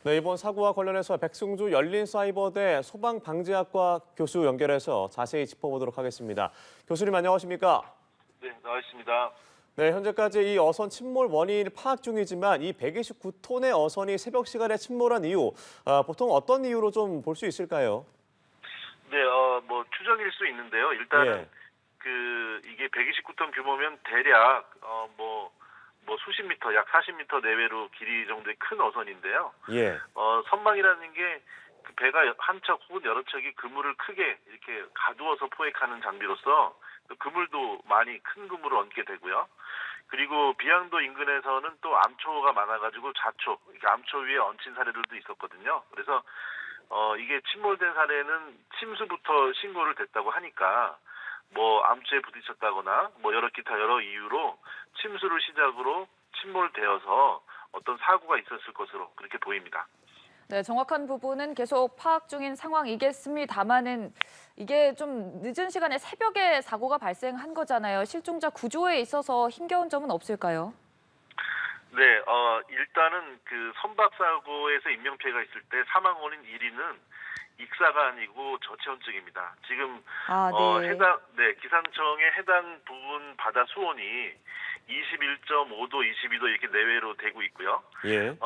네, 이번 사고와 관련해서 백승주 열린사이버대 소방방지학과 교수 연결해서 자세히 짚어보도록 하겠습니다. 교수님 안녕하십니까? 네, 나와 있습니다. 네, 현재까지 이 어선 침몰 원인을 파악 중이지만 이 129톤의 어선이 새벽 시간에 침몰한 이유, 보통 어떤 이유로 좀 볼 수 있을까요? 네, 뭐 추정일 수 있는데요. 일단은 예. 이게 129톤 규모면 대략 수십 미터, 약 40미터 내외로 길이 정도의 큰 어선인데요. 예. 선박이라는 게 그 배가 한 척 혹은 여러 척이 그물을 크게 이렇게 가두어서 포획하는 장비로서 그 그물도 많이 큰 그물을 얹게 되고요. 그리고 비양도 인근에서는 또 암초가 많아가지고 자초, 이렇게 암초 위에 얹힌 사례들도 있었거든요. 그래서 이게 침몰된 사례는 침수부터 신고를 됐다고 하니까 뭐 암초에 부딪혔다거나 뭐 기타 여러 이유로 침수를 시작으로 침몰되어서 어떤 사고가 있었을 것으로 그렇게 보입니다. 네, 정확한 부분은 계속 파악 중인 상황이겠습니다만은 이게 좀 늦은 시간에 새벽에 사고가 발생한 거잖아요. 실종자 구조에 있어서 힘겨운 점은 없을까요? 네, 일단은 그 선박 사고에서 인명피해가 있을 때 사망 원인 1위는 익사가 아니고 저체온증입니다. 지금 기상청의 해당 부분 바다 수온이 21.5도, 22도 이렇게 내외로 되고 있고요. 예.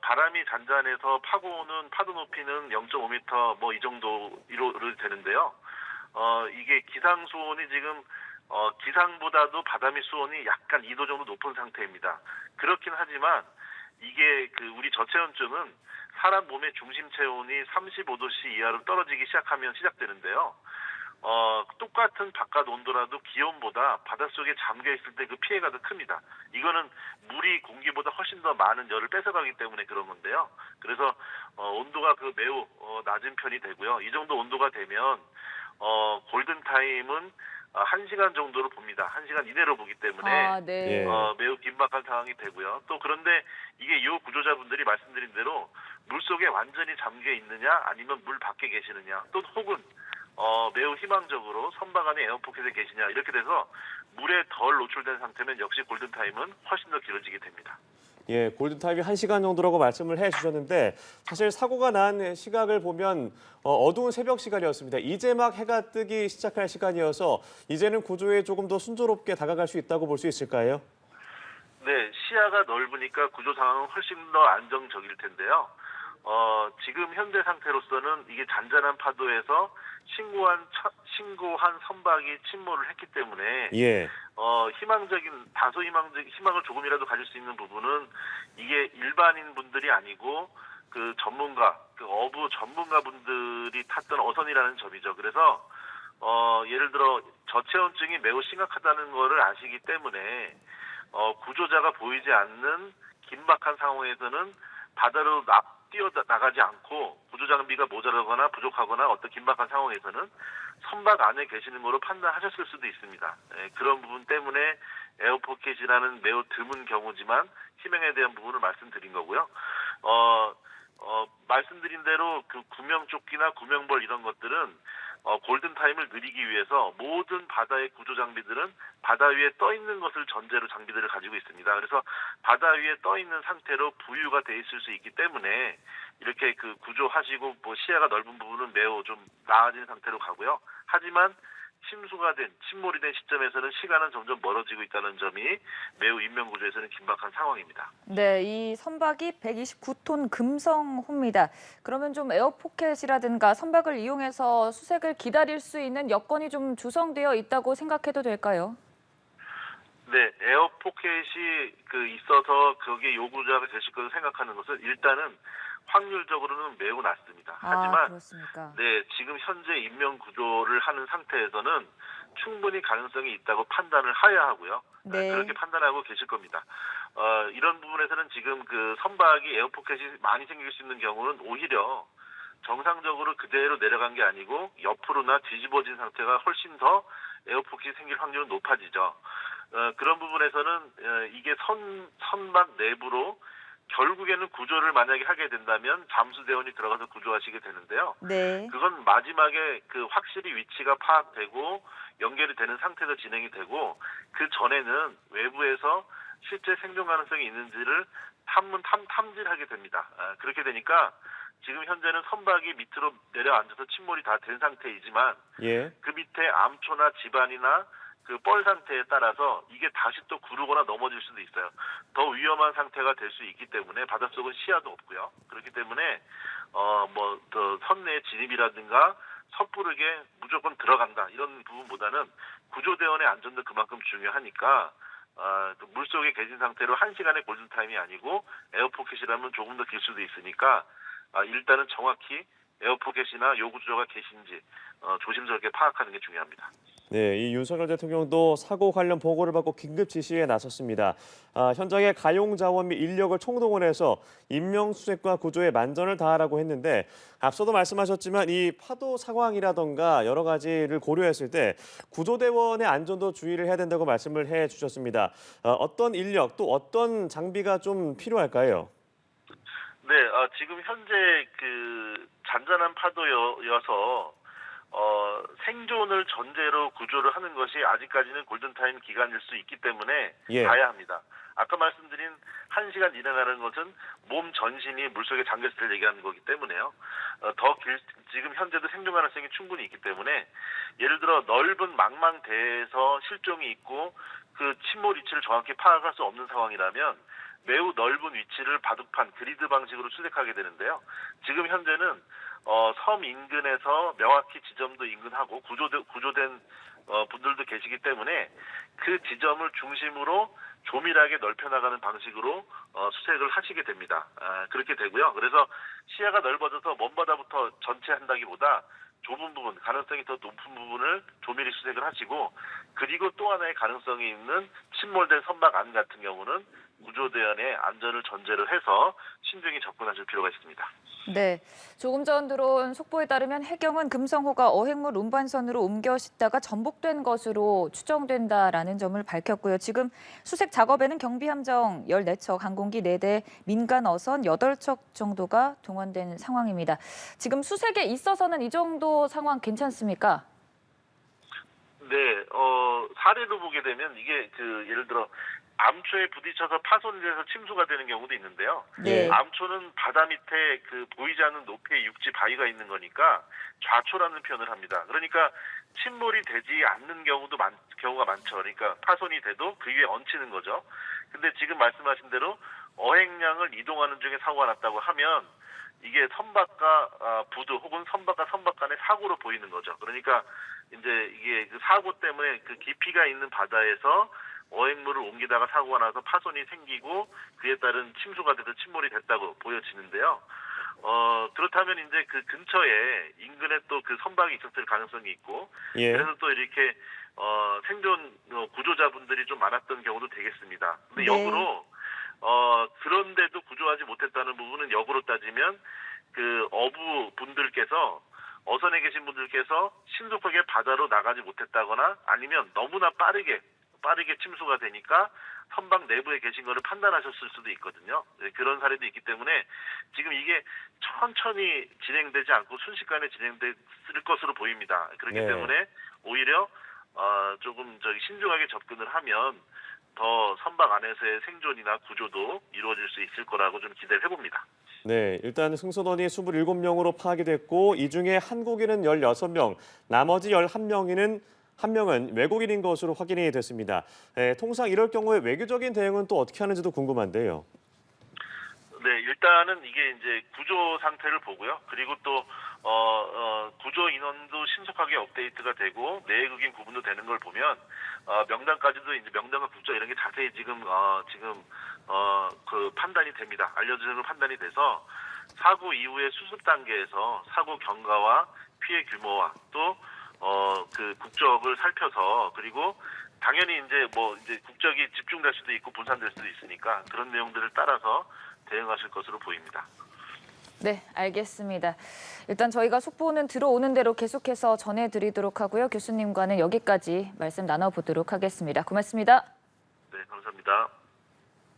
바람이 잔잔해서 파고오는 파도 높이는 0.5m 뭐 이 정도로 되는데요. 이게 기상 수온이 지금 기상보다도 바다밑 수온이 약간 2도 정도 높은 상태입니다. 그렇긴 하지만 이게 우리 저체온증은 사람 몸의 중심 체온이 35도씨 이하로 떨어지기 시작하면 시작되는데요. 똑같은 바깥 온도라도 기온보다 바닷속에 잠겨 있을 때 그 피해가 더 큽니다. 이거는 물이 공기보다 훨씬 더 많은 열을 뺏어가기 때문에 그런 건데요. 그래서 온도가 매우 낮은 편이 되고요. 이 정도 온도가 되면 골든타임은 1시간 정도로 봅니다. 1시간 이내로 보기 때문에 네. 매우 긴박한 상황이 되고요. 또 그런데 이게 이 구조자분들이 말씀드린 대로 물속에 완전히 잠겨 있느냐 아니면 물 밖에 계시느냐 또 혹은 매우 희망적으로 선박 안에 에어포켓에 계시냐 이렇게 돼서 물에 덜 노출된 상태면 역시 골든타임은 훨씬 더 길어지게 됩니다. 예, 골든타임이 1시간 정도라고 말씀을 해주셨는데 사실 사고가 난 시각을 보면 어두운 새벽 시간이었습니다. 이제 막 해가 뜨기 시작할 시간이어서 이제는 구조에 조금 더 순조롭게 다가갈 수 있다고 볼 수 있을까요? 네, 시야가 넓으니까 구조 상황은 훨씬 더 안정적일 텐데요. 지금 현재 상태로서는 이게 잔잔한 파도에서 신고한 선박이 침몰을 했기 때문에 예. 다소 희망을 조금이라도 가질 수 있는 부분은 이게 일반인 분들이 아니고 그 전문가, 어부 전문가분들이 탔던 어선이라는 점이죠. 그래서 예를 들어 저체온증이 매우 심각하다는 거를 아시기 때문에 구조자가 보이지 않는 긴박한 상황에서는 바다로 뛰어나가지 않고 구조장비가 모자라거나 부족하거나 어떤 긴박한 상황에서는 선박 안에 계시는 거로 판단하셨을 수도 있습니다. 그런 부분 때문에 에어포켓이라는 매우 드문 경우지만 희망에 대한 부분을 말씀드린 거고요. 말씀드린 대로 그 구명조끼나 구명벌 이런 것들은 골든타임을 누리기 위해서 모든 바다의 구조 장비들은 바다 위에 떠 있는 것을 전제로 장비들을 가지고 있습니다. 그래서 바다 위에 떠 있는 상태로 부유가 돼 있을 수 있기 때문에 이렇게 구조하시고 시야가 넓은 부분은 매우 좀 나아진 상태로 가고요. 하지만 침몰이 된 시점에서는 시간은 점점 멀어지고 있다는 점이 매우 인명구조에서는 긴박한 상황입니다. 네, 이 선박이 129톤 금성호입니다. 그러면 좀 에어포켓이라든가 선박을 이용해서 수색을 기다릴 수 있는 여건이 좀 조성되어 있다고 생각해도 될까요? 네, 에어포켓이 있어서 거기에 요구자가 되실 것을 생각하는 것은 일단은 확률적으로는 매우 낮습니다. 하지만 그렇습니까? 네, 지금 현재 인명 구조를 하는 상태에서는 충분히 가능성이 있다고 판단을 하야 하고요. 네. 그렇게 판단하고 계실 겁니다. 이런 부분에서는 지금 선박이 에어포켓이 많이 생길 수 있는 경우는 오히려 정상적으로 그대로 내려간 게 아니고 옆으로나 뒤집어진 상태가 훨씬 더 에어포켓이 생길 확률은 높아지죠. 그런 부분에서는 이게 선박 내부로 결국에는 구조를 만약에 하게 된다면 잠수대원이 들어가서 구조하시게 되는데요. 네. 그건 마지막에 확실히 위치가 파악되고 연결이 되는 상태에서 진행이 되고 그 전에는 외부에서 실제 생존 가능성이 있는지를 탐지하게 됩니다. 그렇게 되니까 지금 현재는 선박이 밑으로 내려앉아서 침몰이 다 된 상태이지만 예. 그 밑에 암초나 지반이나 그 뻘 상태에 따라서 이게 다시 또 구르거나 넘어질 수도 있어요. 더 위험한 상태가 될 수 있기 때문에 바닷속은 시야도 없고요. 그렇기 때문에 더 선내 진입이라든가 섣부르게 무조건 들어간다 이런 부분보다는 구조대원의 안전도 그만큼 중요하니까 그 물속에 계신 상태로 1시간의 골든타임이 아니고 에어포켓이라면 조금 더 길 수도 있으니까 일단은 정확히 에어포켓이나 요구조가 계신지 조심스럽게 파악하는 게 중요합니다. 네, 이 윤석열 대통령도 사고 관련 보고를 받고 긴급 지시에 나섰습니다. 현장에 가용 자원 및 인력을 총동원해서 인명 수색과 구조에 만전을 다하라고 했는데 앞서도 말씀하셨지만 이 파도 상황이라던가 여러 가지를 고려했을 때 구조대원의 안전도 주의를 해야 된다고 말씀을 해주셨습니다. 어떤 인력 또 어떤 장비가 좀 필요할까요? 네, 지금 현재 그 잔잔한 파도여서 생존을 전제로 구조를 하는 것이 아직까지는 골든타임 기간일 수 있기 때문에 예. 가야 합니다. 아까 말씀드린 1시간 이내라는 것은 몸 전신이 물속에 잠겼을 때 얘기하는 거기 때문에요. 지금 현재도 생존 가능성이 충분히 있기 때문에 예를 들어 넓은 망망대해에서 실종이 있고 그 침몰 위치를 정확히 파악할 수 없는 상황이라면 매우 넓은 위치를 바둑판, 그리드 방식으로 수색하게 되는데요. 지금 현재는 섬 인근에서 명확히 지점도 인근하고 구조된 분들도 계시기 때문에 그 지점을 중심으로 조밀하게 넓혀나가는 방식으로 수색을 하시게 됩니다. 그렇게 되고요. 그래서 시야가 넓어져서 먼바다부터 전체 한다기보다 좁은 부분, 가능성이 더 높은 부분을 조밀히 수색을 하시고 그리고 또 하나의 가능성이 있는 침몰된 선박 안 같은 경우는 구조대원의 안전을 전제로 해서 신중히 접근하실 필요가 있습니다. 네, 조금 전 들어온 속보에 따르면 해경은 금성호가 어획물 운반선으로 옮겨 싣다가 전복된 것으로 추정된다라는 점을 밝혔고요. 지금 수색 작업에는 경비함정 14척, 항공기 4대, 민간 어선 8척 정도가 동원된 상황입니다. 지금 수색에 있어서는 이 정도 상황 괜찮습니까? 네, 사례로 보게 되면 이게 예를 들어 암초에 부딪혀서 파손이 돼서 침수가 되는 경우도 있는데요. 네. 암초는 바다 밑에 보이지 않는 높이의 육지 바위가 있는 거니까 좌초라는 표현을 합니다. 그러니까 침몰이 되지 않는 경우가 많죠. 그러니까 파손이 돼도 그 위에 얹히는 거죠. 근데 지금 말씀하신 대로 어획량을 이동하는 중에 사고가 났다고 하면 이게 선박과 부두 혹은 선박과 선박 간의 사고로 보이는 거죠. 그러니까 이제 이게 그 사고 때문에 그 깊이가 있는 바다에서 어획물을 옮기다가 사고가 나서 파손이 생기고 그에 따른 침수가 돼서 침몰이 됐다고 보여지는데요. 그렇다면 이제 그 근처에 인근에 또 그 선박이 있었을 가능성이 있고 예. 그래서 또 이렇게 생존 구조자분들이 좀 많았던 경우도 되겠습니다. 근데 네. 역으로 그런데도 구조하지 못했다는 부분은 역으로 따지면 그 어부 분들께서 어선에 계신 분들께서 신속하게 바다로 나가지 못했다거나 아니면 너무나 빠르게 침수가 되니까 선박 내부에 계신 거를 판단하셨을 수도 있거든요. 네, 그런 사례도 있기 때문에 지금 이게 천천히 진행되지 않고 순식간에 진행됐을 것으로 보입니다. 그렇기 네. 때문에 오히려 조금 신중하게 접근을 하면 더 선박 안에서의 생존이나 구조도 이루어질 수 있을 거라고 좀 기대를 해봅니다. 네, 일단 승선원이 27명으로 파악이 됐고 이 중에 한국인은 16명, 나머지 11명은 외국인인 것으로 확인이 됐습니다. 통상 이럴 경우에 외교적인 대응은 또 어떻게 하는지도 궁금한데요. 네, 일단은 이게 이제 구조 상태를 보고요. 그리고 또 구조 인원도 신속하게 업데이트가 되고 내외국인 구분도 되는 걸 보면 명단까지도 이제 명단과 국적 이런 게 자세히 지금 그 판단이 됩니다. 알려주는 판단이 돼서 사고 이후의 수습 단계에서 사고 경과와 피해 규모와 또 그 국적을 살펴서 그리고 당연히 이제 국적이 집중될 수도 있고 분산될 수도 있으니까 그런 내용들을 따라서 대응하실 것으로 보입니다. 네, 알겠습니다. 일단 저희가 속보는 들어오는 대로 계속해서 전해드리도록 하고요. 교수님과는 여기까지 말씀 나눠보도록 하겠습니다. 고맙습니다. 네, 감사합니다.